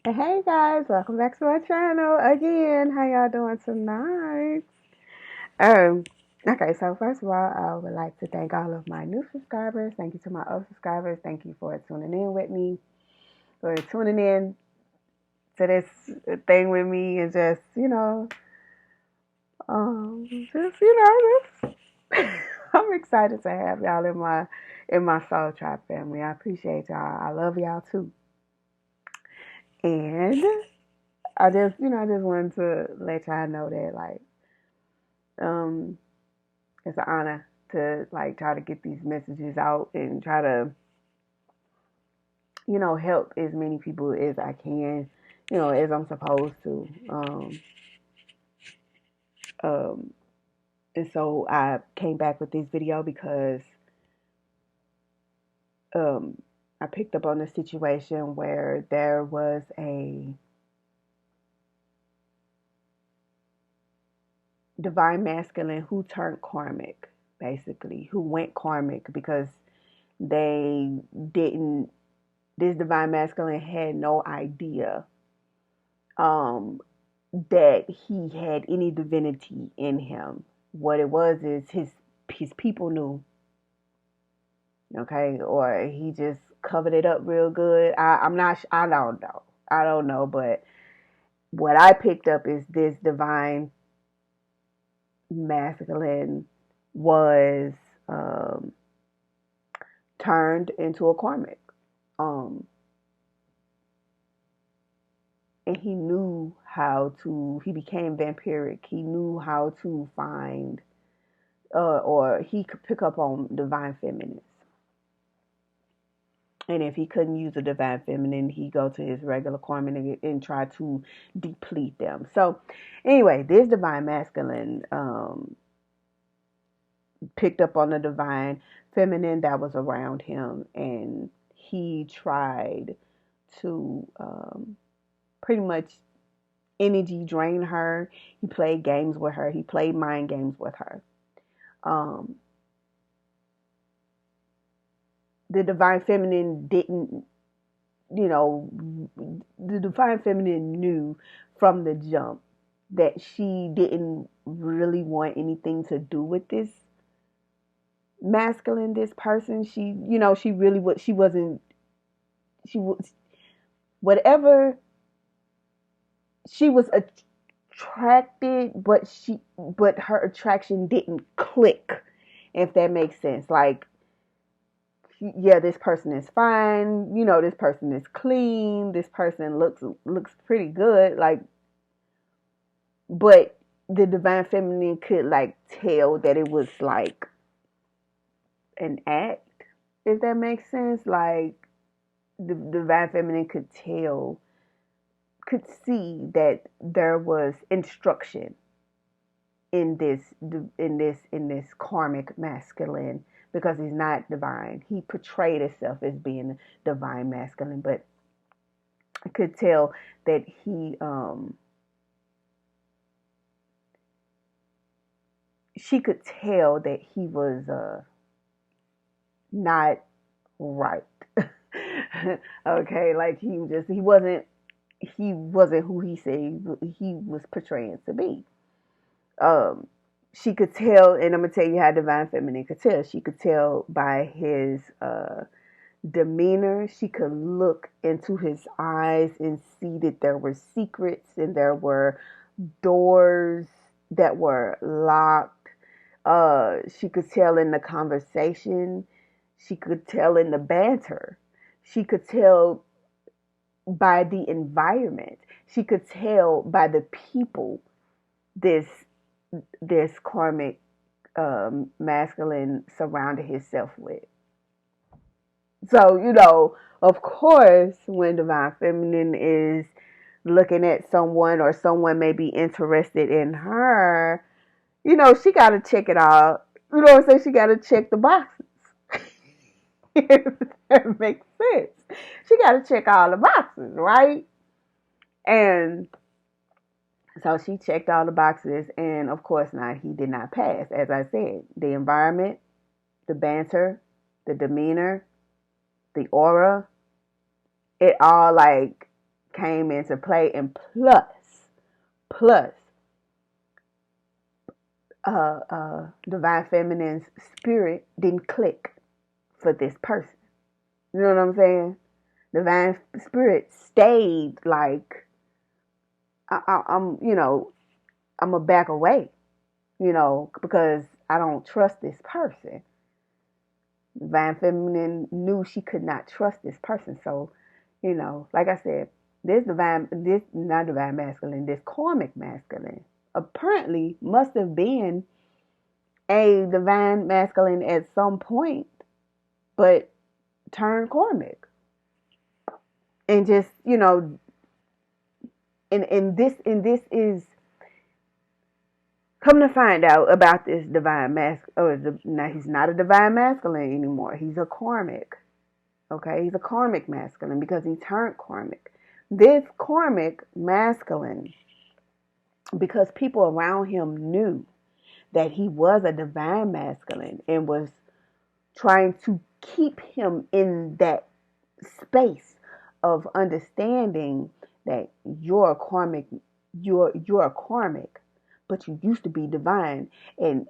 Hey guys, welcome back to my channel again. How y'all doing tonight? Um, okay, so first of all, I would like to thank all of my new subscribers. Thank you to my old subscribers. Thank you for tuning in with me, for tuning in to this thing with me, and just I'm excited to have y'all in my Soul Tribe family. I appreciate y'all. I love y'all too, and I just wanted to let y'all know that um it's an honor to try to get these messages out and try to help as many people as I can, as I'm supposed to. Um, and so I came back with this video because um, I picked up on a situation where there was a divine masculine who turned karmic, basically, who went karmic because they didn't. This divine masculine had no idea um, that he had any divinity in him. What it was is his people knew, okay, or he just covered it up real good. I'm not. I don't know. I don't know, but what I picked up is this divine masculine was um, turned into a karmic. Um, and he knew how to. He became vampiric. He knew how to find or he could pick up on divine feminines. And if he couldn't use a divine feminine, he go to his regular Karman and try to deplete them. So, anyway, this divine masculine picked up on the divine feminine that was around him, and he tried to pretty much energy drain her. He played games with her. He played mind games with her. Um, the divine feminine didn't, you know, the divine feminine knew from the jump that she didn't really want anything to do with this masculine, this person. She really was, she wasn't, she was, whatever, she was attracted, but her attraction didn't click, if that makes sense. Like, yeah, this person is fine, this person is clean, this person looks pretty good, like, but the divine feminine could tell that it was like an act, if that makes sense. Like, the divine feminine could see that there was instruction in this karmic masculine, because he's not divine. He portrayed himself as being divine masculine, but I could tell that she could tell that he was not right. Okay, like he wasn't who he said he was portraying to be. Um, she could tell, and I'm gonna tell you how divine feminine could tell. She could tell by his demeanor. She could look into his eyes and see that there were secrets and there were doors that were locked. She could tell in the conversation. She could tell in the banter. She could tell by the environment. She could tell by the people this this karmic masculine surrounded himself with. So, of course, when divine feminine is looking at someone, or someone may be interested in her, she got to check it out. You know what I'm saying? She got to check the boxes. If that makes sense. She got to check all the boxes, right? And so she checked all the boxes, and of course not, he did not pass. As I said, the environment, the banter, the demeanor, the aura, it all came into play, and plus, divine feminine's spirit didn't click for this person. You know what I'm saying? Divine spirit stayed like, I'm a back away, because I don't trust this person. Divine feminine knew she could not trust this person. So, like I said, this not divine masculine, this karmic masculine apparently must have been a divine masculine at some point, but turned karmic. And just, and this is, come to find out about this divine masculine, now he's not a divine masculine anymore. He's a karmic. Okay, he's a karmic masculine because he turned karmic. This karmic masculine, because people around him knew that he was a divine masculine and was trying to keep him in that space of understanding that you're a karmic, you're a karmic, but you used to be divine, and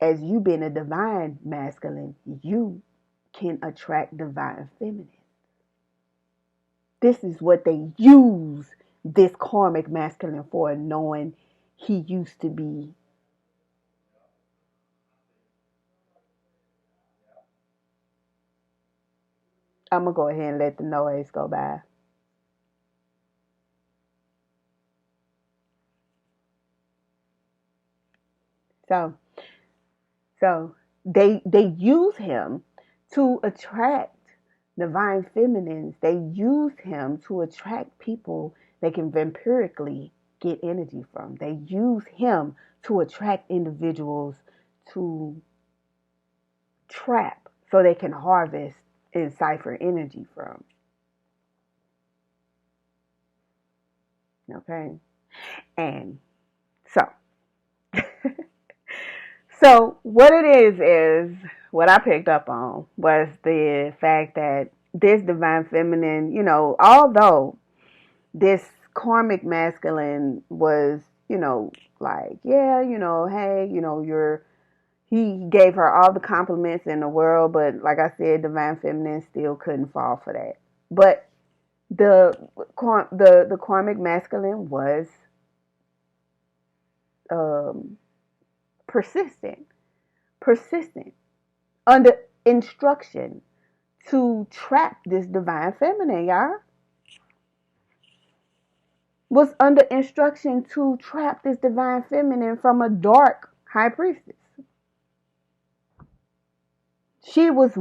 as you being a divine masculine, you can attract divine feminine. This is what they use this karmic masculine for, knowing he used to be. I'm going to go ahead and let the noise go by. So they use him to attract divine feminines. They use him to attract people they can vampirically get energy from. They use him to attract individuals to trap so they can harvest and cipher energy from. Okay? And so So what it is what I picked up on was the fact that this divine feminine, although this karmic masculine was, like, yeah, hey, he gave her all the compliments in the world, but like I said, divine feminine still couldn't fall for that. But the karmic masculine was um, persistent under instruction to trap this divine feminine, y'all. Was under instruction to trap this divine feminine from a dark high priestess. She was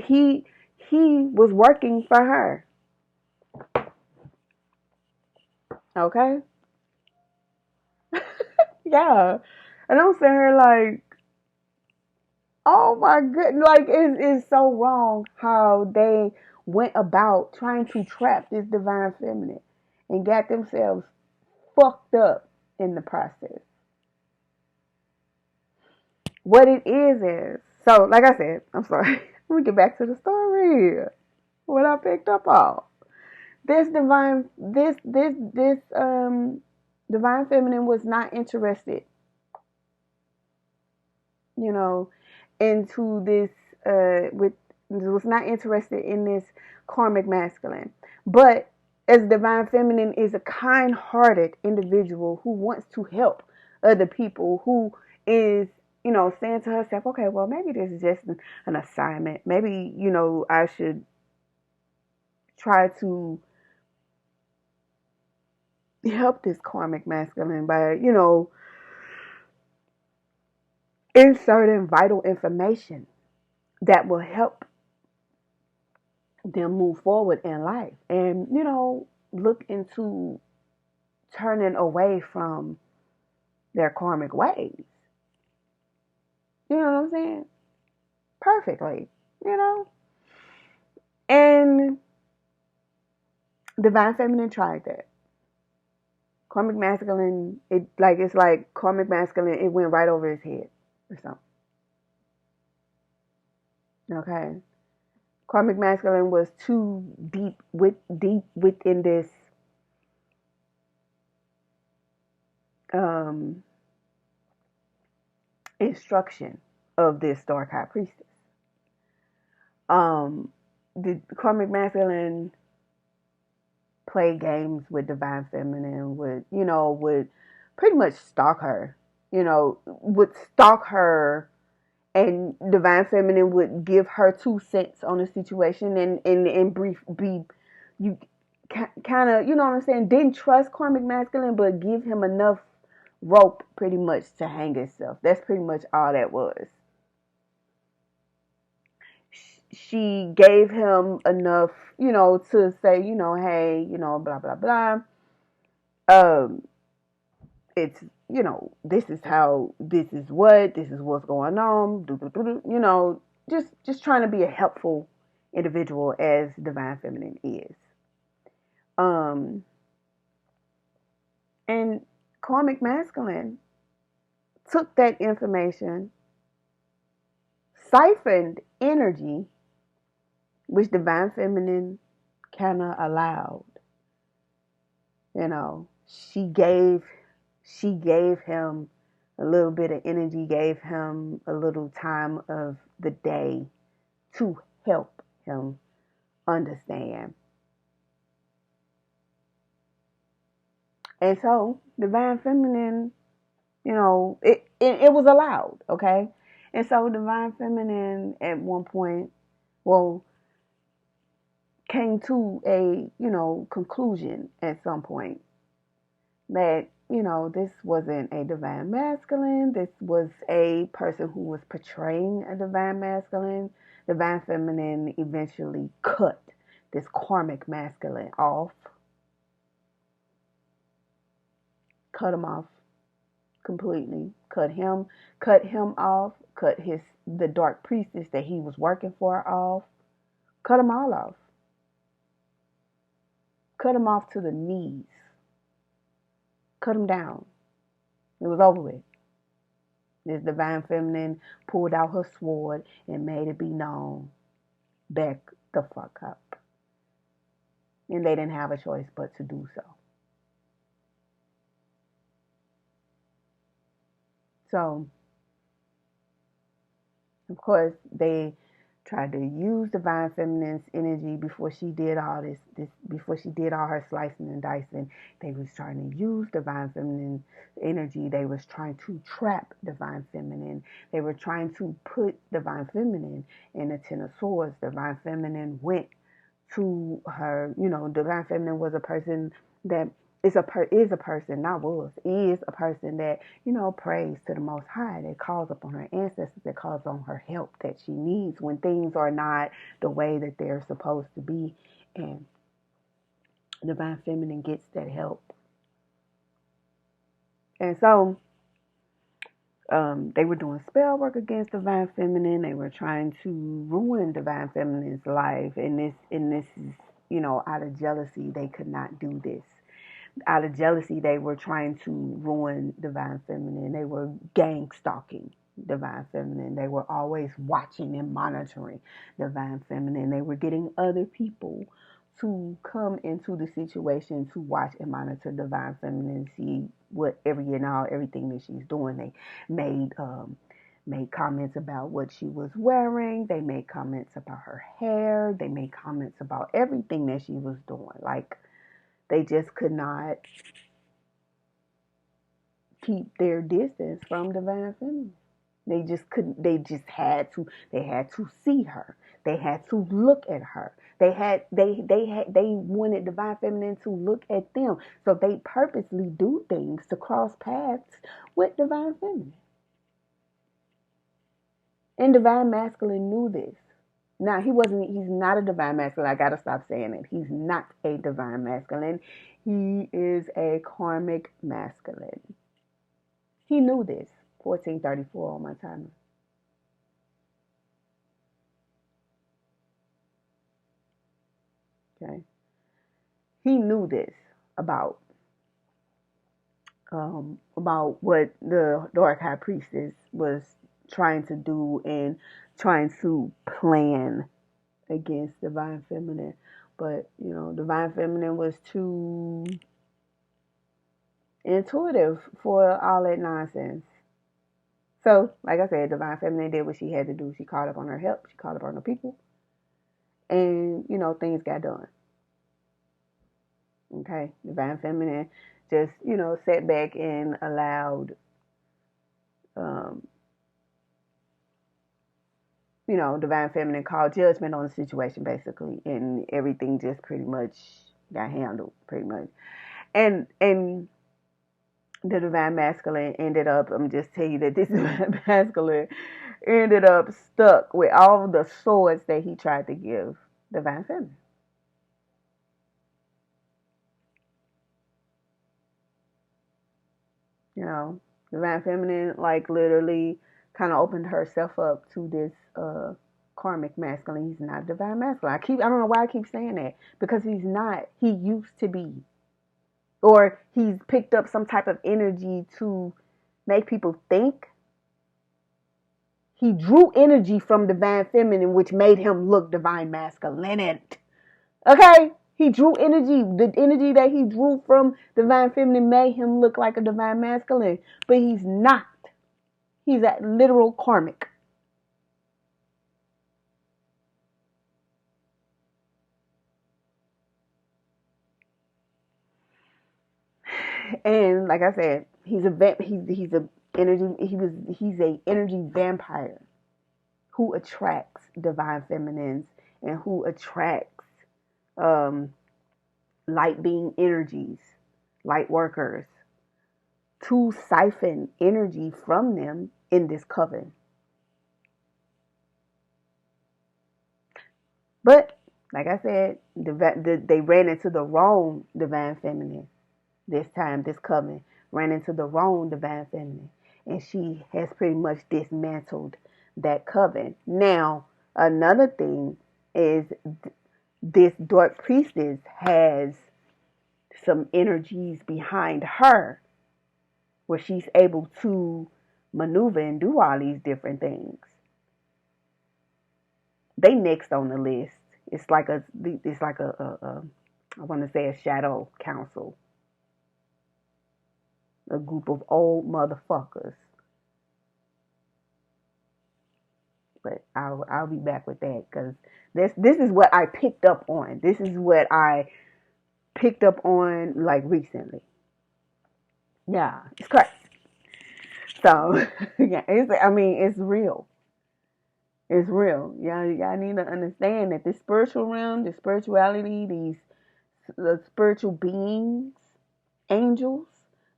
he was working for her. Okay? Yeah. And I'm sitting here like, oh my goodness, like it's so wrong how they went about trying to trap this divine feminine and got themselves fucked up in the process. What it is so like I said, I'm sorry. Let me get back to the story. What I picked up on. This divine feminine was not interested, you know, into this with was not interested in this karmic masculine. But as divine feminine is a kind-hearted individual who wants to help other people, who is, saying to herself, okay, well, maybe this is just an assignment. Maybe, I should try to help this karmic masculine by, inserting vital information that will help them move forward in life and, look into turning away from their karmic ways. You know what I'm saying? Perfectly, And divine feminine tried that. Karmic masculine, it's like karmic masculine, it went right over his head or something. Okay. Karmic masculine was too deep within this um, instruction of this dark high priestess. The karmic masculine play games with divine feminine, would pretty much stalk her, would stalk her, and divine feminine would give her 2 cents on the situation, and brief be you kind of, you know what I'm saying, didn't trust karmic masculine, but give him enough rope pretty much to hang himself. That's pretty much all that was. She gave him enough, to say, hey, blah blah blah. Um, it's, this is how, this is what's going on. Just trying to be a helpful individual as divine feminine is. Um, and karmic masculine took that information, siphoned energy, which divine feminine kind of allowed. She gave him a little bit of energy, gave him a little time of the day to help him understand. And so divine feminine, it was allowed, okay? And so divine feminine at one point, well, came to a, conclusion at some point that, this wasn't a divine masculine. This was a person who was portraying a divine masculine. Divine feminine eventually cut this karmic masculine off, cut him off completely, cut him off, cut the dark priestess that he was working for off, cut them all off, cut him off to the knees, cut him down. It was over with. This divine feminine pulled out her sword and made it be known, back the fuck up. And they didn't have a choice but to do so. So, of course, they tried to use divine feminine's energy before she did all this before she did all her slicing and dicing. They was trying to use divine feminine energy. They was trying to trap divine feminine. They were trying to put divine feminine in a Ten of Swords. Divine feminine went to her, divine feminine was a person that is a person, not was, is a person that, prays to the Most High, that calls upon her ancestors, that calls on her help that she needs when things are not the way that they're supposed to be. And divine feminine gets that help. And so they were doing spell work against divine feminine. They were trying to ruin divine feminine's life. And this is, out of jealousy, they could not do this. Out of jealousy, they were trying to ruin divine feminine. They were gang stalking divine feminine. They were always watching and monitoring divine feminine. They were getting other people to come into the situation to watch and monitor divine feminine, see what everything that she's doing. They made comments about what she was wearing. They made comments about her hair. They made comments about everything that she was doing. Like, they just could not keep their distance from divine feminine. They just couldn't. They had to see her. They had to look at her. They wanted divine feminine to look at them. So they purposely do things to cross paths with divine feminine. And divine masculine knew this. Now, he's not a divine masculine. I gotta stop saying it. He's not a divine masculine. He is a karmic masculine. He knew this. 1434 on my timer. Okay. He knew this about what the dark high priestess was trying to do and trying to plan against divine feminine. But, divine feminine was too intuitive for all that nonsense. So, like I said, divine feminine did what she had to do. She called up on her help. She called up on her people, and things got done. Okay, divine feminine just sat back and allowed um, divine feminine called judgment on the situation basically, and everything just pretty much got handled pretty much. And the divine masculine ended up, I'm just tell you that this divine masculine ended up stuck with all the swords that he tried to give divine feminine. Divine feminine like literally kind of opened herself up to this karmic masculine. He's not divine masculine. I don't know why I keep saying that, because he's not. He used to be, or he's picked up some type of energy to make people think. He drew energy from divine feminine, which made him look divine masculine. Okay? He drew energy. The energy that he drew from divine feminine made him look like a divine masculine. But he's not. He's a literal karmic. And like I said, he's a energy. He's a energy vampire who attracts divine feminines and who attracts um, light being energies, light workers, to siphon energy from them in this coven. But like I said, they ran into the wrong divine feminine this time. This coven ran into the wrong divine feminine, and she has pretty much dismantled that coven. Now, another thing is this dark priestess has some energies behind her where she's able to maneuver and do all these different things. They next on the list. It's like a I want to say a shadow council, a group of old motherfuckers. But I'll be back with that, because this is what I picked up on. This is what I picked up on like recently. Yeah, it's crazy. So yeah, it's real. It's real. Y'all need to understand that this spiritual realm, this spirituality, the spiritual beings, angels,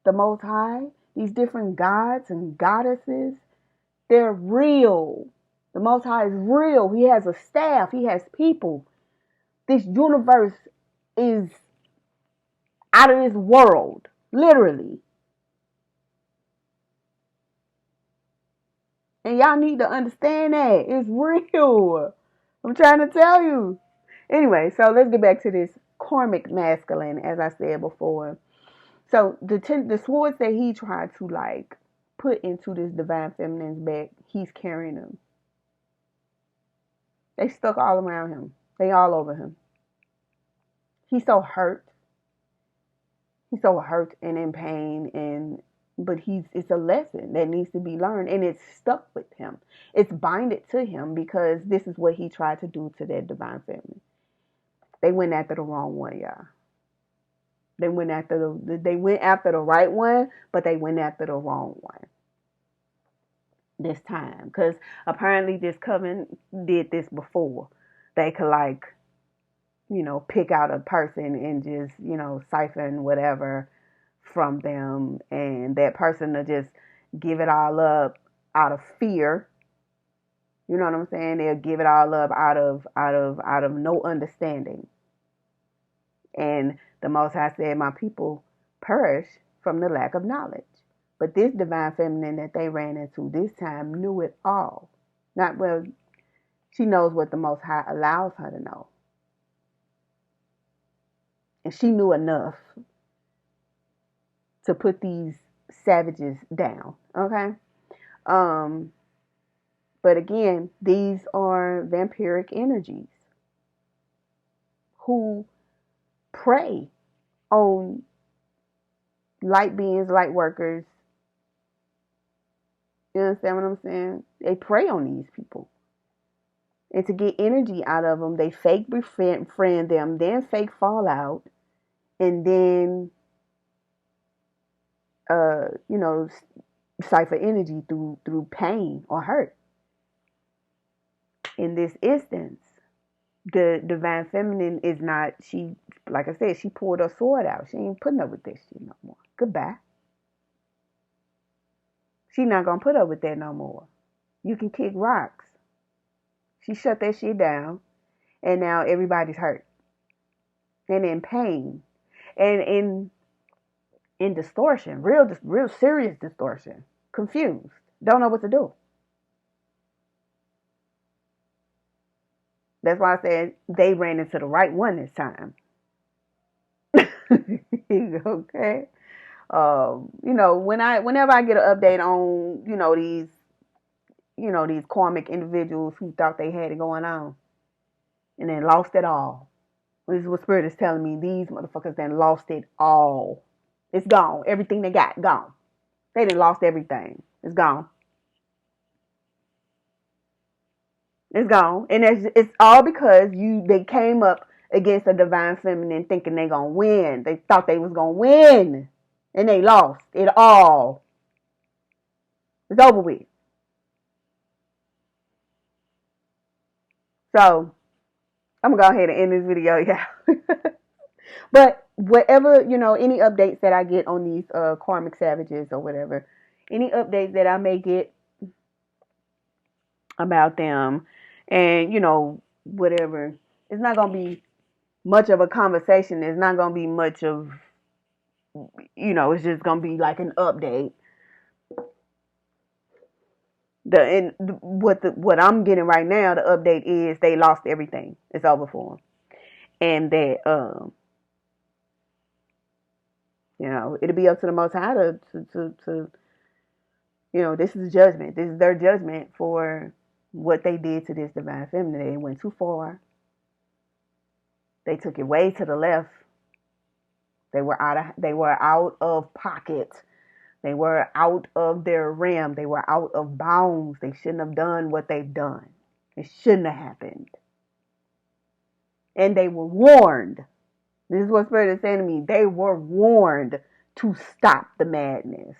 the Most High, these different gods and goddesses, they're real. The Most High is real. He has a staff. He has people. This universe is out of this world, literally. And y'all need to understand that. It's real. I'm trying to tell you. Anyway, so let's get back to this karmic masculine, as I said before. So the swords that he tried to like put into this divine feminine's back, he's carrying them. They stuck all around him. They all over him. He's so hurt. He's so hurt and in pain, and but it's a lesson that needs to be learned, and it's stuck with him. It's binded to him because this is what he tried to do to that divine feminine. They went after the wrong one, y'all. They went after the right one, but they went after the wrong one this time, because apparently this coven did this before. They could like pick out a person and just siphon whatever from them, and that person to just give it all up out of fear. You know what I'm saying? They'll give it all up out of no understanding. And the Most High said, "My people perish from the lack of knowledge." But this divine feminine that they ran into this time knew it all. Not well, she knows what the Most High allows her to know. And she knew enough to put these savages down. Okay? Um, but again, these are vampiric energies who prey on light beings, light workers. You understand what I'm saying? They prey on these people. And to get energy out of them, they fake befriend them, then fake fallout, and then, you know, cipher energy through pain or hurt. In this instance, the divine feminine is not, she, like I said, she pulled her sword out. She ain't putting up with this shit no more. Goodbye. She not gonna put up with that no more. You can kick rocks. She shut that shit down, and now everybody's hurt and in pain and in distortion, real serious distortion, confused, don't know what to do. That's why I said they ran into the right one this time. Okay. You know, whenever I get an update on, these karmic individuals who thought they had it going on and then lost it all. This is what Spirit is telling me. These motherfuckers then lost it all. It's gone. Everything they got, gone. They done lost everything. It's gone. It's gone. And it's all because they came up against a divine feminine thinking they gonna win. They thought they was gonna win. And they lost it all. It's over with. So I'm gonna go ahead and end this video, yeah. But whatever, any updates that I get on these karmic savages or whatever, any updates that I may get about them, and whatever, it's not gonna be much of a conversation. It's not gonna be much of, it's just gonna be like an update. What I'm getting right now, the update is they lost everything. It's over for them, and that it'll be up to the Most High to this is judgment. This is their judgment for what they did to this divine feminine. They went too far. They took it way to the left. They were out of pocket. They were out of their realm. They were out of bounds. They shouldn't have done what they've done. It shouldn't have happened. And they were warned. This is what Spirit is saying to me. They were warned to stop the madness.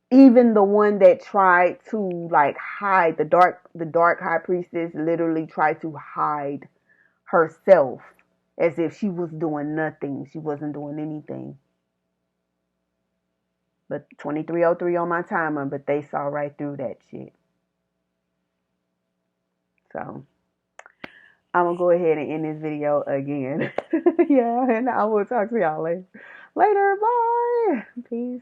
Even the one that tried to hide, the dark high priestess literally tried to hide herself as if she was doing nothing. She wasn't doing anything. But 2303 on my timer, but they saw right through that shit. So I'm gonna go ahead and end this video again. Yeah, and I will talk to y'all later. Bye. Peace.